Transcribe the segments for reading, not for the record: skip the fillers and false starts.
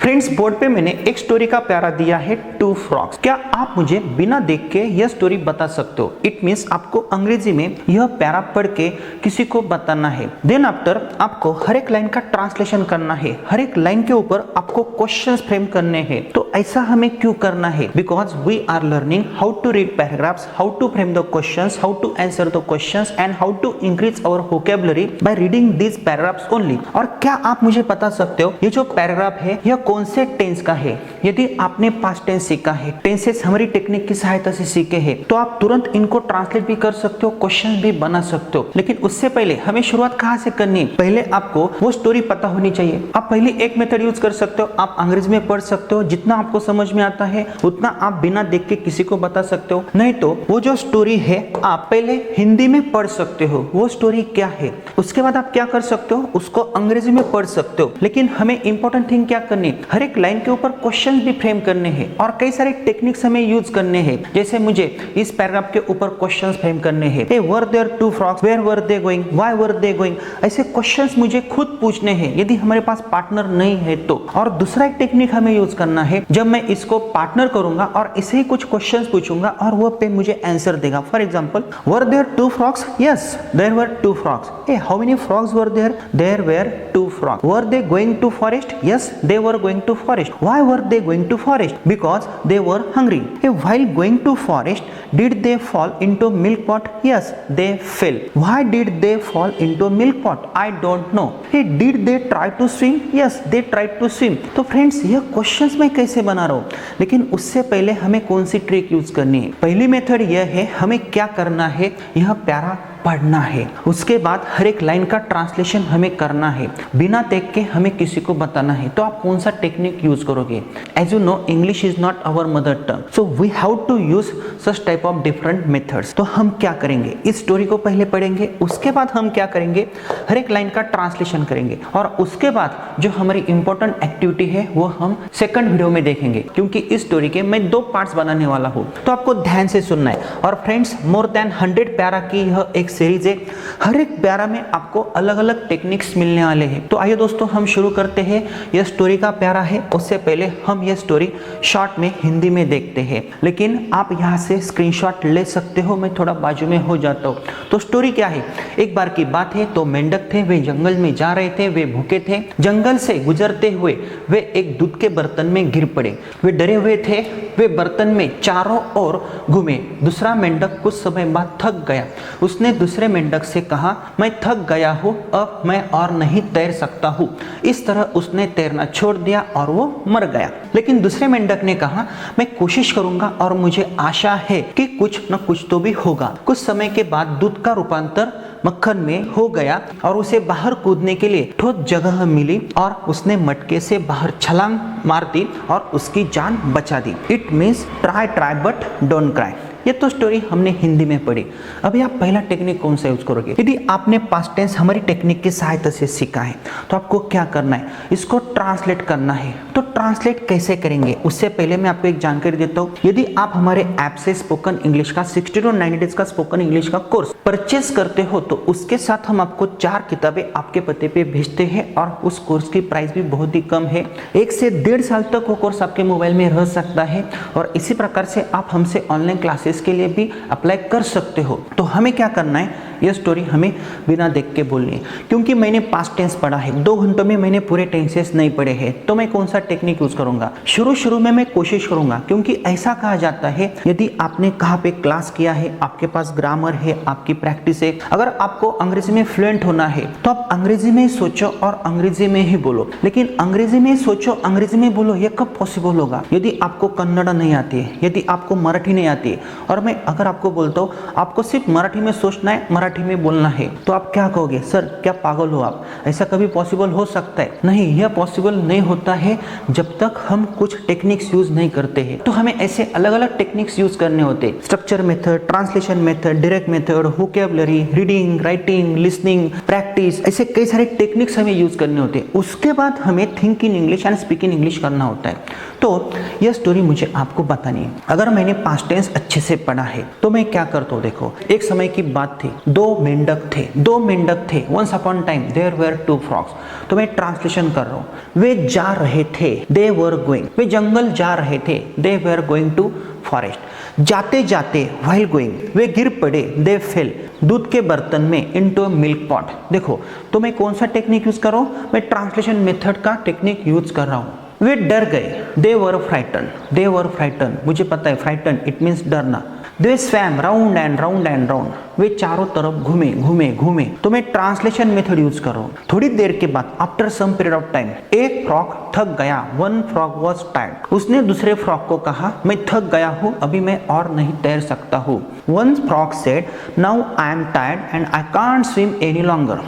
Friends, board पे मैंने एक स्टोरी का प्यारा दिया है, टू फ्रॉग्स। क्या आप मुझे बिना देख के यह स्टोरी बता सकते हो? इट मीन्स आपको अंग्रेजी में यह प्यारा पढ़ के किसी को बताना है। देन आफ्टर आपको हर एक लाइन का ट्रांसलेशन करना है, हर एक लाइन के ऊपर आपको क्वेश्चंस फ्रेम करने हैं। तो ऐसा हमें क्यों करना है? Because we are learning how to read paragraphs, how to frame the questions, how to answer the questions and how to increase our vocabulary by reading this paragraphs only. और क्या आप मुझे बता सकते हो ये जो पैराग्राफ है यह कौन से टेंस का है? यदि आपने पास्ट टेंस सीखा है, टेंसेस हमारी टेक्निक की सहायता से सीखे हैं, तो आप तुरंत इनको ट्रांसलेट भी कर सकते हो, क्वेश्चन भी बना सकते हो। लेकिन उससे पहले हमें शुरुआत कहां से करनी है? पहले आपको वो स्टोरी पता होनी चाहिए। आप पहले एक मेथड यूज कर सकते हो, आप अंग्रेजी में पढ़ सकते हो, जितना आपको समझ में आता है उतना आप बिना देख के किसी को बता सकते हो। नहीं तो वो जो स्टोरी है आप पहले हिंदी में पढ़ सकते हो, वो स्टोरी क्या है, उसके बाद आप क्या कर सकते हो, उसको अंग्रेजी में पढ़ सकते हो। लेकिन हमें इंपॉर्टेंट थिंग क्या करनी है? हर एक लाइन के ऊपर क्वेश्चन भी फ्रेम करने हैं और कई सारे टेक्निक्स हमें यूज करने हैं। जैसे मुझे इस पैराग्राफ के ऊपर क्वेश्चंस फ्रेम करने हैं। A were there two frogs, where were they going, why were they going, ऐसे क्वेश्चंस मुझे खुद पूछने हैं यदि हमारे पास पार्टनर नहीं है तो। और दूसरा एक टेक्निक हमें यूज करना है, जब मैं इसको पार्टनर करूंगा और इसे ही कुछ क्वेश्चंस पूछूंगा और वो पे मुझे आंसर देगा। For example, were there two frogs? Yes, there were two frogs. Uh how many frogs were there? There were two frogs. Were they going to forest? Yes, they were going to forest. Why were they going to forest? Because they were hungry. While going to forest, did they fall into milk pot? Yes, they fell. Why did they fall into milk pot? I don't know. Did they try to swim? Yes, they tried to swim. तो friends, यह questions मैं कैसे बना रहा हूँ, लेकिन उससे पहले हमें कौन सी ट्रिक यूज करनी है? पहली मेथड यह है, हमें क्या करना है, यह प्यारा पढ़ना है। उसके बाद हर एक लाइन का ट्रांसलेशन हमें करना है, बिना देख के हमें किसी को बताना है। तो आप कौन सा टेक्निक यूज करोगे? As you know, English is not our mother tongue, so we have to use such type of different methods. तो हम क्या करेंगे, इस स्टोरी को पहले पढ़ेंगे, उसके बाद हम क्या करेंगे, हर एक लाइन का ट्रांसलेशन करेंगे और उसके बाद जो हमारी इंपॉर्टेंट एक्टिविटी है वो हम सेकंड वीडियो में देखेंगे, क्योंकि इस स्टोरी के मैं 2 पार्ट्स बनाने वाला हूँ। तो आपको ध्यान से सुनना है। और फ्रेंड्स, मोर देन 100 पैरा की यह एक सीरीज है, हर एक प्यारा में आपको अलग अलग टेक्निक्स मिलने वाले हैं। तो आइए दोस्तों, हम शुरू करते हैं। यह स्टोरी का प्यारा है, उससे पहले हम यह स्टोरी शॉर्ट में हिंदी में देखते हैं। लेकिन आप यहाँ से स्क्रीनशॉट ले सकते हो, मैं थोड़ा बाजू में हो जाता हूँ। तो स्टोरी क्या है? एक बार की बात है, तो मेंढक थे, वे जंगल में जा रहे थे, वे भूखे थे। जंगल से गुजरते हुए वे एक दूध के बर्तन में गिर पड़े। वे डरे हुए थे, वे बर्तन में चारों ओर घूमे। दूसरा मेंढक कुछ समय बाद थक गया। उसने दूसरे मेंढक से कहा, मैं थक गया हूँ, अब मैं और नहीं तैर सकता हूँ। इस तरह उसने तैरना छोड़ दिया और वो मर गया। लेकिन दूसरे मेंढक ने कहा, मैं कोशिश करूंगा और मुझे आशा है कि कुछ न कुछ तो भी होगा। कुछ समय के बाद दूध का रूपांतर मक्खन में हो गया और उसे बाहर कूदने के लिए ठोस जगह मिली और उसने मटके से बाहर छलांग मार दी और उसकी जान बचा दी। It means try try but don't cry. ये तो स्टोरी हमने हिंदी में पढ़ी। अभी आप पहला टेक्निक कौन सा यूज करोगे? यदि आपने पास्ट टेंस हमारी टेक्निक की सहायता से सीखा है तो आपको क्या करना है, इसको ट्रांसलेट करना है। तो ट्रांसलेट कैसे करेंगे, उससे पहले मैं आपको एक जानकारी देता हूँ। यदि आप हमारे ऐप से स्पोकन इंग्लिश का 60 to 90 डेज का स्पोकन इंग्लिश का कोर्स परचेस करते हो तो उसके साथ हम आपको 4 किताबें आपके पते पे भेजते हैं और उस कोर्स की प्राइस भी बहुत ही कम है। 1 से 1.5 साल तक वो कोर्स आपके मोबाइल में रह सकता है और इसी प्रकार से आप हमसे ऑनलाइन क्लासेस के लिए भी अप्लाई कर सकते हो। तो हमें क्या करना है, यह स्टोरी हमें बिना देख के बोलनी है। क्योंकि मैंने पास्ट टेंस पढ़ा है, 2 घंटों में मैंने पूरे टेंसेस नहीं पढ़े हैं, तो मैं कौन सा टेक्निक यूज करूंगा? शुरू में मैं कोशिश करूंगा, क्योंकि ऐसा कहा जाता है यदि आपने कहाँ पे क्लास किया है, आपके पास ग्रामर है, आपकी प्रैक्टिस है, अगर आपको अंग्रेजी में फ्लुएंट होना है तो आप अंग्रेजी में सोचो और अंग्रेजी में ही बोलो। लेकिन अंग्रेजी में सोचो, अंग्रेजी में बोलो, यह कब पॉसिबल होगा? यदि आपको कन्नड़ नहीं आती है, यदि आपको मराठी नहीं आती है और मैं अगर आपको बोलता हूँ आपको सिर्फ मराठी में सोचना है, मराठी में बोलना है, तो आप क्या कहोगे? सर क्या पागल हो आप? ऐसा कभी पॉसिबल हो सकता है? नहीं, यह पॉसिबल नहीं होता है जब तक हम कुछ टेक्निक्स यूज नहीं करते हैं। तो हमें ऐसे अलग अलग टेक्निक्स यूज करने होते हैं। Structure method, translation method, direct method, vocabulary, reading, writing, listening, practice, ऐसे कई सारे टेक्निक्स हमें यूज करने होते हैं। उसके बाद हमें think in English and speak in English करना होता है। तो यह स्टोरी मुझे आपको बतानी है। अगर मैंने पास्ट टेंस अच्छे से पढ़ा है तो मैं क्या करता हूँ, देखो एक समय की बात थी, दो मेंढक थे, दो मेंढक थे, once upon time there were two frogs. तो मैं ट्रांसलेशन कर रहा हूँ, वे जा रहे थे, दे वर गोइंग, वे जंगल जा रहे थे, दे वर गोइंग टू फॉरेस्ट। जाते जाते व्हाइल गोइंग, वे गिर पड़े, दे फेल दूध के बर्तन में इनटू मिल्क पॉट। देखो तो मैं कौन सा टेक्निक यूज कर रहा हूँ, मैं ट्रांसलेशन मेथड का टेक्निक यूज कर रहा हूँ। वे डर गए, दे were frighten, they were frighten, मुझे पता है फ्राइटन इट मीन्स डरना। They swam round and round and round, वे चारों तरफ घूमे घूमे घूमे। तो मैं ट्रांसलेशन मेथड यूज कर रहा हूँ। थोड़ी देर के बाद after some period of time, एक फ्रॉग थक गया, वन फ्रॉग वाज टायर्ड, उसने दूसरे फ्रॉग को कहा मैं थक गया हूँ, अभी मैं और नहीं तैर सकता हूँ। One frog said now I am tired and I can't swim any longer.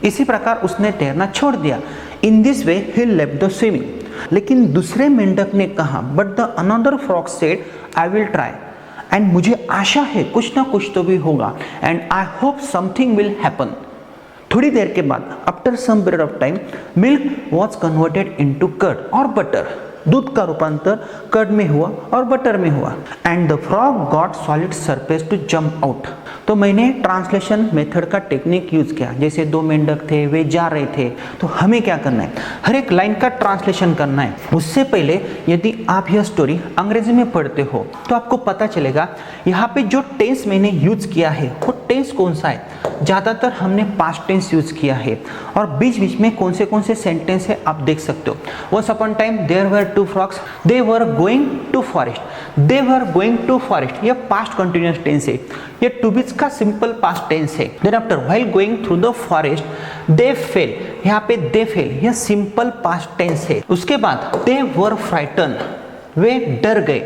इसी प्रकार उसने तैरना छोड़ दिया। In this way he left the swimming. लेकिन दूसरे मेंढक ने कहा but the another frog said I will try, and मुझे आशा है कुछ ना कुछ तो भी होगा, and I hope something will happen. थोड़ी देर के बाद after some period of time, milk was converted into curd और बटर, दूध का रूपांतर कर्ड में हुआ और बटर में हुआ। And the frog got solid surface to jump out. तो मैंने ट्रांसलेशन मेथड का टेक्निक यूज किया। जैसे दो मेंढक थे, वे जा रहे थे, तो हमें क्या करना है, हर एक लाइन का ट्रांसलेशन करना है। उससे पहले यदि आप यह स्टोरी अंग्रेजी में पढ़ते हो तो आपको पता चलेगा यहाँ पे जो टेंस मैंने यूज किया है वो टेंस कौन सा है। ज़्यादातर हमने पास्ट टेंस यूज किया है और बीच बीच में कौन से सेंटेंस है आप देख सकते हो। Once upon time there were two frogs, they were going to forest, they were going to forest, यह पास्ट कंटिन्यूअस टेंस है, ये टू बीच का सिंपल पास्ट टेंस है। Then after while going through the forest they fell, यहाँ पे they fell यह सिंपल पास्ट टेंस है। उसके बाद दे वर फ्राइटन, वे डर गए।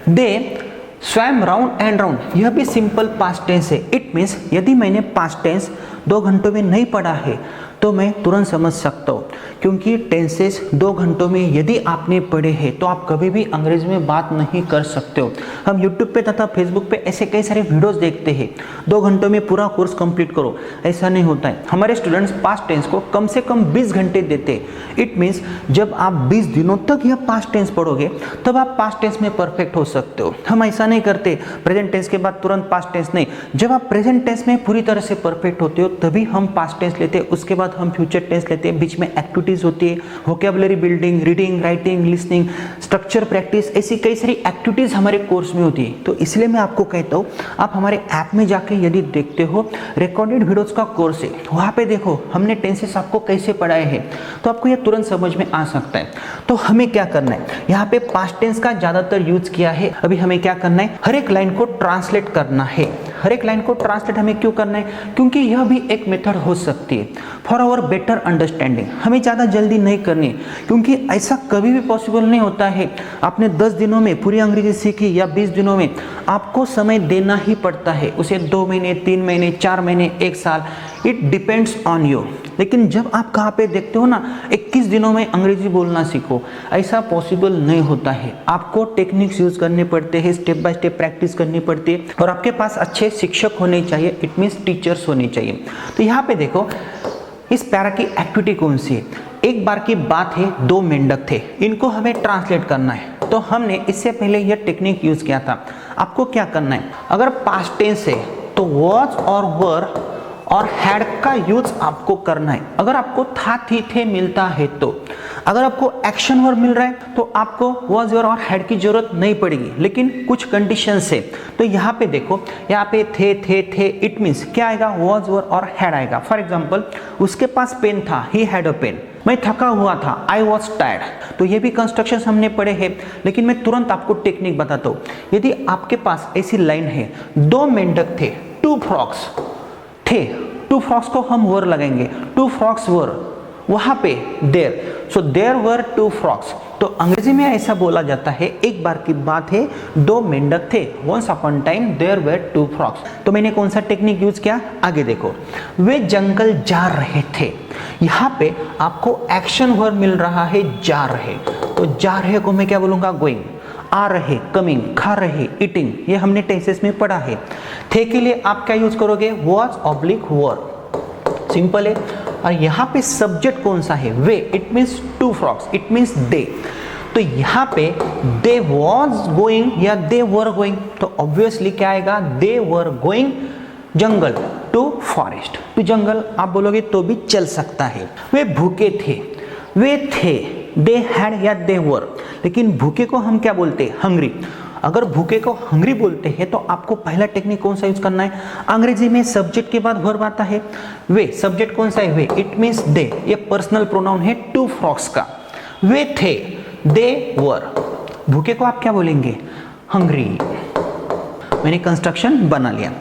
They swam round and round, यह भी सिंपल पास्ट टेंस है। इट मीन्स यदि मैंने पास्ट टेंस 2 घंटों में नहीं पढ़ा है तो मैं तुरंत समझ सकता हूँ, क्योंकि टेंसेस 2 घंटों में यदि आपने पढ़े हैं तो आप कभी भी अंग्रेजी में बात नहीं कर सकते हो। हम यूट्यूब पे तथा फेसबुक पे ऐसे कई सारे वीडियोस देखते हैं, 2 घंटों में पूरा कोर्स कंप्लीट करो, ऐसा नहीं होता है। हमारे स्टूडेंट्स पास्ट टेंस को कम से कम 20 घंटे देते हैं। इट मीन्स जब आप 20 दिनों तक यह पास्ट टेंस पढ़ोगे तब आप पास्ट टेंस में परफेक्ट हो सकते हो। हम ऐसा नहीं करते प्रेजेंट टेंस के बाद तुरंत पास्ट टेंस नहीं। जब आप प्रेजेंट टेंस में पूरी तरह से परफेक्ट होते हो तभी हम पास्ट टेंस लेते हैं, उसके बाद हम फ्यूचर टेंस लेते हैं। बीच में एक्टिविटीज होती है, vocabulary building, reading, writing, listening, structure practice, ऐसी कई सारी एक्टिविटीज हमारे कोर्स में होती है। तो इसलिए मैं आपको कहता हूँ आप हमारे ऐप में जाके यदि देखते हो रिकॉर्डेड वीडियोस का कोर्स है, वहाँ पे देखो हमने टेंसेस आपको कैसे पढ़ाए हैं, तो आपको यह तुरंत समझ में आ सकता है। तो हमें क्या करना है, यहाँ पे पास्ट टेंस का ज्यादातर यूज किया है। अभी हमें क्या करना है, हर एक लाइन को ट्रांसलेट करना है। हर एक लाइन को ट्रांसलेट हमें क्यों करना है, क्योंकि यह भी एक मेथड हो सकती है फॉर आवर बेटर अंडरस्टैंडिंग। हमें ज़्यादा जल्दी नहीं करनी, क्योंकि ऐसा कभी भी पॉसिबल नहीं होता है आपने 10 दिनों में पूरी अंग्रेजी सीखी या 20 दिनों में, आपको समय देना ही पड़ता है उसे। 2 महीने, 3 महीने, 4 महीने, 1 साल, इट डिपेंड्स ऑन यू। लेकिन जब आप कहाँ पे देखते हो ना 21 दिनों में अंग्रेजी बोलना सीखो, ऐसा पॉसिबल नहीं होता है। आपको टेक्निक्स यूज करने पड़ते हैं, स्टेप बाय स्टेप प्रैक्टिस करनी पड़ती है, और आपके पास अच्छे शिक्षक होने चाहिए, इट मीन्स टीचर्स होने चाहिए। तो यहाँ पे देखो इस पैरा की एक्टिविटी कौन सी है। एक बार की बात है, 2 मेंढक थे, इनको हमें ट्रांसलेट करना है। तो हमने इससे पहले यह टेक्निक यूज किया था। आपको क्या करना है, अगर पास्ट टेंस है तो वॉज और वर और हैड का यूज आपको करना है। अगर आपको था, थी, थे मिलता है तो, अगर आपको एक्शन वर्ब मिल रहा है तो आपको वॉज वर और हैड की जरूरत नहीं पड़ेगी, लेकिन कुछ कंडीशन से। तो यहाँ पे देखो, यहाँ पे थे, इट मीन्स क्या आएगा, वॉज वर और हैड आएगा। फॉर एग्जाम्पल उसके पास पेन था, ही हैड अ पेन। मैं थका हुआ था, आई वॉज टायर्ड। तो ये भी कंस्ट्रक्शन हमने पढ़े हैं, लेकिन मैं तुरंत आपको टेक्निक बताता हूँ। यदि आपके पास ऐसी लाइन है, 2 मेंढक थे, 2 फ्रॉग्स थे, 2 फ्रॉग्स को हम वर लगाएंगे, 2 फ्रॉग्स वर, वहां पे there, so there were 2 frogs. तो अंग्रेजी में ऐसा बोला जाता है, एक बार की बात है 2 मेंढक थे, once upon time there were 2 frogs. तो मैंने कौन सा टेक्निक यूज किया, आगे देखो। वे जंगल जा रहे थे, यहाँ पे आपको एक्शन वर्ब मिल रहा है जा रहे, तो जा रहे को मैं क्या बोलूंगा, गोइंग। आ रहे, कमिंग, खा रहे, ईटिंग, ये हमने टेंसेस में पढ़ा है। थे के लिए आप क्या यूज करोगे, वॉज ऑब्लिक वर, सिंपल है। और यहाँ पे सब्जेक्ट कौन सा है, वे, it means 2 frogs, it means they. तो यहाँ पे दे वॉज गोइंग या दे वर गोइंग, तो ऑब्वियसली क्या आएगा, they were going jungle to forest, to jungle आप बोलोगे तो भी चल सकता है। वे भूखे थे, वे थे, दे हैड या दे वर, लेकिन भूखे को हम क्या बोलते हैं? हंग्री। अगर भूखे को हंग्री बोलते हैं तो आपको पहला टेक्निक कौन सा यूज करना है? अंग्रेजी में सब्जेक्ट के बाद वर्ब आता है, वे, सब्जेक्ट कौन सा है? वे, इट मीन्स दे, ये पर्सनल प्रोनाउन है टू फ्रॉक्स का। वे थे, दे वर, भूखे को आप क्या बोलेंगे? हंग्री। मैंने कंस्ट्रक्शन बना लिया।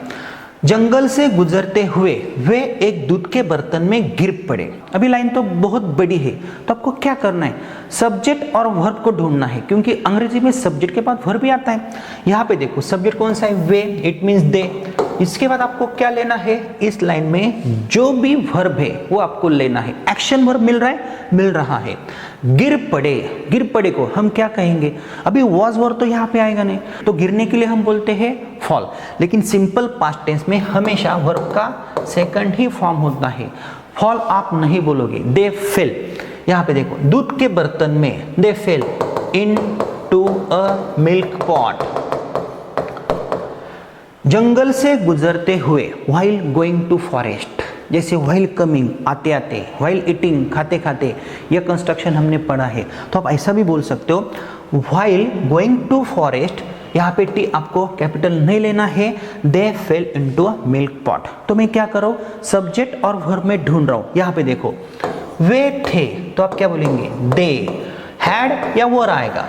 जंगल से गुजरते हुए वे एक दूध के बर्तन में गिर पड़े। अभी लाइन तो बहुत बड़ी है, तो आपको क्या करना है? सब्जेक्ट और वर्ब को ढूंढना है, क्योंकि अंग्रेजी में सब्जेक्ट के बाद वर्ब भी आता है। यहाँ पे देखो सब्जेक्ट कौन सा है? वे, इट मीन्स दे। इसके बाद आपको क्या लेना है? इस लाइन में जो भी वर्ब है वो आपको लेना है। एक्शन वर्ब मिल रहा है? मिल रहा है। गिर पड़े, गिर पड़े को हम क्या कहेंगे? अभी वॉज वर्ब तो यहाँ पे आएगा नहीं, तो गिरने के लिए हम बोलते हैं फॉल। लेकिन सिंपल पास्ट टेंस में हमेशा वर्ब का सेकंड ही फॉर्म होता है, फॉल आप नहीं बोलोगे। दे फेल, यहाँ पे देखो दूध के बर्तन में, they fell into a milk pot. जंगल से गुजरते हुए, व्हाइल गोइंग टू फॉरेस्ट, जैसे व्हाइल कमिंग, आते आते, व्हाइल ईटिंग, खाते खाते, यह कंस्ट्रक्शन हमने पढ़ा है। तो आप ऐसा भी बोल सकते हो, व्हाइल गोइंग टू फॉरेस्ट, यहाँ पे टी आपको कैपिटल नहीं लेना है, they fell into a milk pot. तो मैं क्या करूँ? सब्जेक्ट और वर्ब में ढूंढ रहा हूँ। यहाँ पे देखो वे थे, तो आप क्या बोलेंगे? दे हैड या वर आएगा।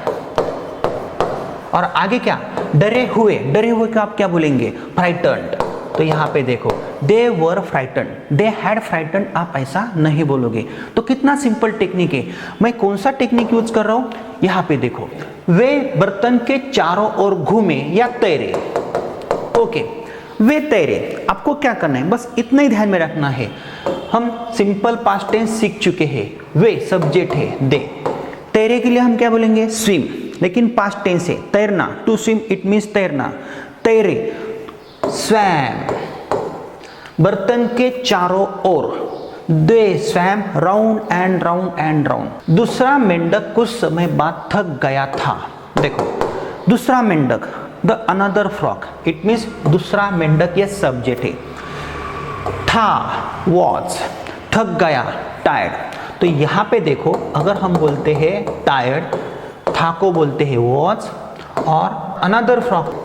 और आगे क्या? डरे हुए, डरे हुए का आप क्या बोलेंगे? फ्राइटन्ड। तो यहाँ पे देखो दे वर फ्राइटन्ड, दे हैड फ्राइटन्ड आप ऐसा नहीं बोलोगे। तो कितना सिंपल टेक्निक है। मैं कौन सा टेक्निक यूज कर रहा हूँ? यहाँ पे देखो वे बर्तन के चारों ओर घूमे या तैरे। ओके, वे तैरे, आपको क्या करना है? बस इतना ही ध्यान में रखना है। हम सिंपल पास्ट टेंस सीख चुके हैं। वे सब्जेक्ट है, दे, तैरे के लिए हम क्या बोलेंगे? स्विम, लेकिन पास्ट टेंस है, तैरना, टू स्विम इट मीन्स तैरना, तैरे, स्वैम। बर्तन के चारों ओर, they swam round and round and round. दूसरा मेंढक कुछ समय बाद थक गया था। देखो दूसरा मेंढक, the another frock, it means दूसरा मेंढक ये सब्जेक्ट है। था, वॉज, थक गया, टायर्ड। तो यहाँ पे देखो अगर हम बोलते हैं टायर्ड, था को बोलते हैं वॉज, और अनदर फ्रॉक,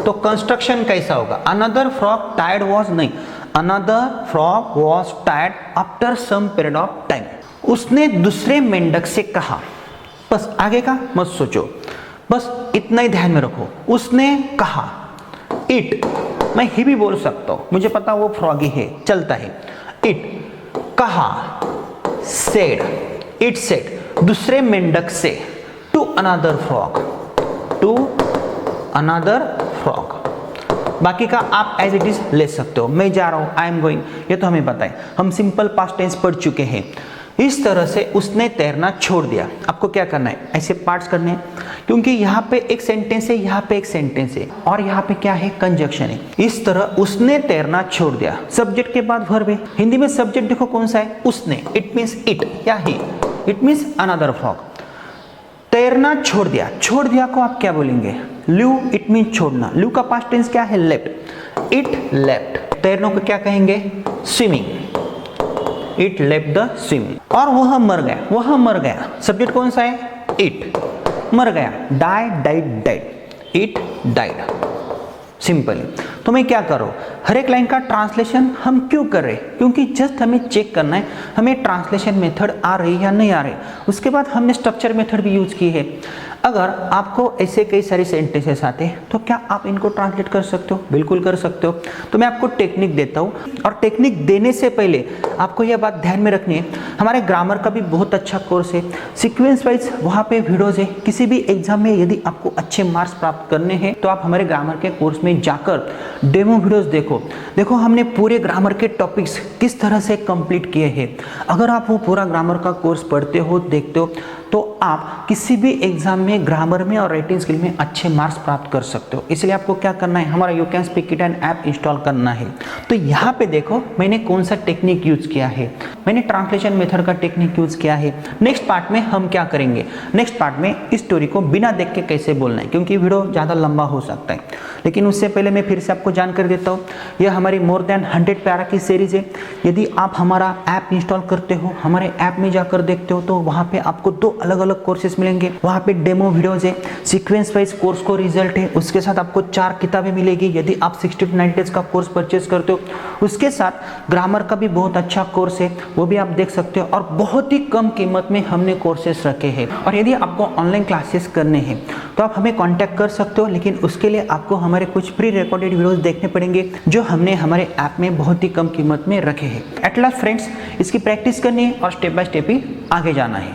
तो कंस्ट्रक्शन कैसा होगा? अनदर फ्रॉक टायर्ड वॉज नहीं, another frog was tired after some period of time. उसने दूसरे मेंढक से कहा, बस आगे का मत सोचो, बस इतना ही ध्यान में रखो। उसने कहा, इट, मैं ही भी बोल सकता हूं, मुझे पता वो फ्रॉगी है, चलता है। इट, कहा, सेड, इट सेड, दूसरे मेंढक से, to another frog, to another frog. बाकी का आप एज इट इज ले सकते हो। मैं जा रहा हूं, आई एम गोइंग, ये तो हमें पता है, हम सिंपल पास्ट टेंस पढ़ चुके हैं। इस तरह से उसने तैरना छोड़ दिया। आपको क्या करना है? ऐसे पार्ट्स करने हैं, क्योंकि यहाँ पे एक सेंटेंस है, यहाँ पे एक सेंटेंस है, और यहाँ पे क्या है? कंजक्शन है। इस तरह उसने तैरना छोड़ दिया, सब्जेक्ट के बाद वर्ब है। हिंदी में सब्जेक्ट देखो कौन सा है? उसने, इट मीन्स इट या ही, इट मीन्स अनदर फ्रॉग। तैरना छोड़ दिया, छोड़ दिया को आप क्या बोलेंगे? लीव, इट मीन्स छोड़ना। लीव का पास्ट टेंस क्या है? Left, it left. तैरने को क्या कहेंगे? Swimming, it left the swimming. और वह मर गया, वह मर गया, सब्जेक्ट कौन सा है? इट, मर गया, die, died, died, it died. Simple. तो मैं क्या करूँ? हर एक लाइन का ट्रांसलेशन हम क्यों कर रहे हैं? क्योंकि जस्ट हमें चेक करना है हमें ट्रांसलेशन मेथड आ रही है या नहीं आ रही। उसके बाद हमने स्ट्रक्चर मेथड भी यूज की है। अगर आपको ऐसे कई सारे सेंटेंसेस आते हैं तो क्या आप इनको ट्रांसलेट कर सकते हो? बिल्कुल कर सकते हो। तो मैं आपको टेक्निक देता हूँ, और टेक्निक देने से पहले आपको यह बात ध्यान में रखनी है, हमारे ग्रामर का भी बहुत अच्छा कोर्स है, सीक्वेंस वाइज वहाँ पे वीडियोज है। किसी भी एग्जाम में यदि आपको अच्छे मार्क्स प्राप्त करने हैं तो आप हमारे ग्रामर के कोर्स में जाकर डेमो वीडियोज देखो हमने पूरे ग्रामर के टॉपिक्स किस तरह से कंप्लीट किए हैं। अगर आप वो पूरा ग्रामर का कोर्स पढ़ते हो, देखते हो, तो आप किसी भी एग्जाम में ग्रामर में और राइटिंग स्किल में अच्छे मार्क्स प्राप्त कर सकते हो। इसलिए आपको क्या करना है, हमारा you can speak it and app install करना है। तो यहाँ पे देखो मैंने कौन सा टेक्निक यूज किया है, मैंने ट्रांसलेशन मेथड का टेक्निक यूज किया है। नेक्स्ट पार्ट में हम क्या करेंगे, नेक्स्ट पार्ट में इस स्टोरी को बिना देख के कैसे बोलना है, क्योंकि वीडियो ज़्यादा लंबा हो सकता है। लेकिन उससे पहले मैं फिर से आपको जानकारी देता हूँ, यह हमारी मोर देन 100 पैरा की सीरीज है। यदि आप हमारा ऐप इंस्टॉल करते हो, हमारे ऐप में जाकर देखते हो, तो वहाँ पे आपको 2 अलग अलग कोर्सेज मिलेंगे। वहाँ पे डेमो वीडियोज है, सीक्वेंस वाइज कोर्स को रिजल्ट है, उसके साथ आपको 4 किताबें मिलेगी यदि आप 60 to 90 डेज का कोर्स परचेज करते हो। उसके साथ ग्रामर का भी बहुत अच्छा कोर्स है, वो भी आप देख सकते हो, और बहुत ही कम कीमत में हमने कोर्सेज रखे हैं। और यदि आपको ऑनलाइन क्लासेस करने हैं तो आप हमें कांटेक्ट कर सकते हो, लेकिन उसके लिए आपको हमारे कुछ प्री रिकॉर्डेड वीडियोस देखने पड़ेंगे जो हमने हमारे ऐप में बहुत ही कम कीमत में रखे हैं। एट लास्ट फ्रेंड्स, इसकी प्रैक्टिस करनी है और स्टेप बाय स्टेप ही आगे जाना है।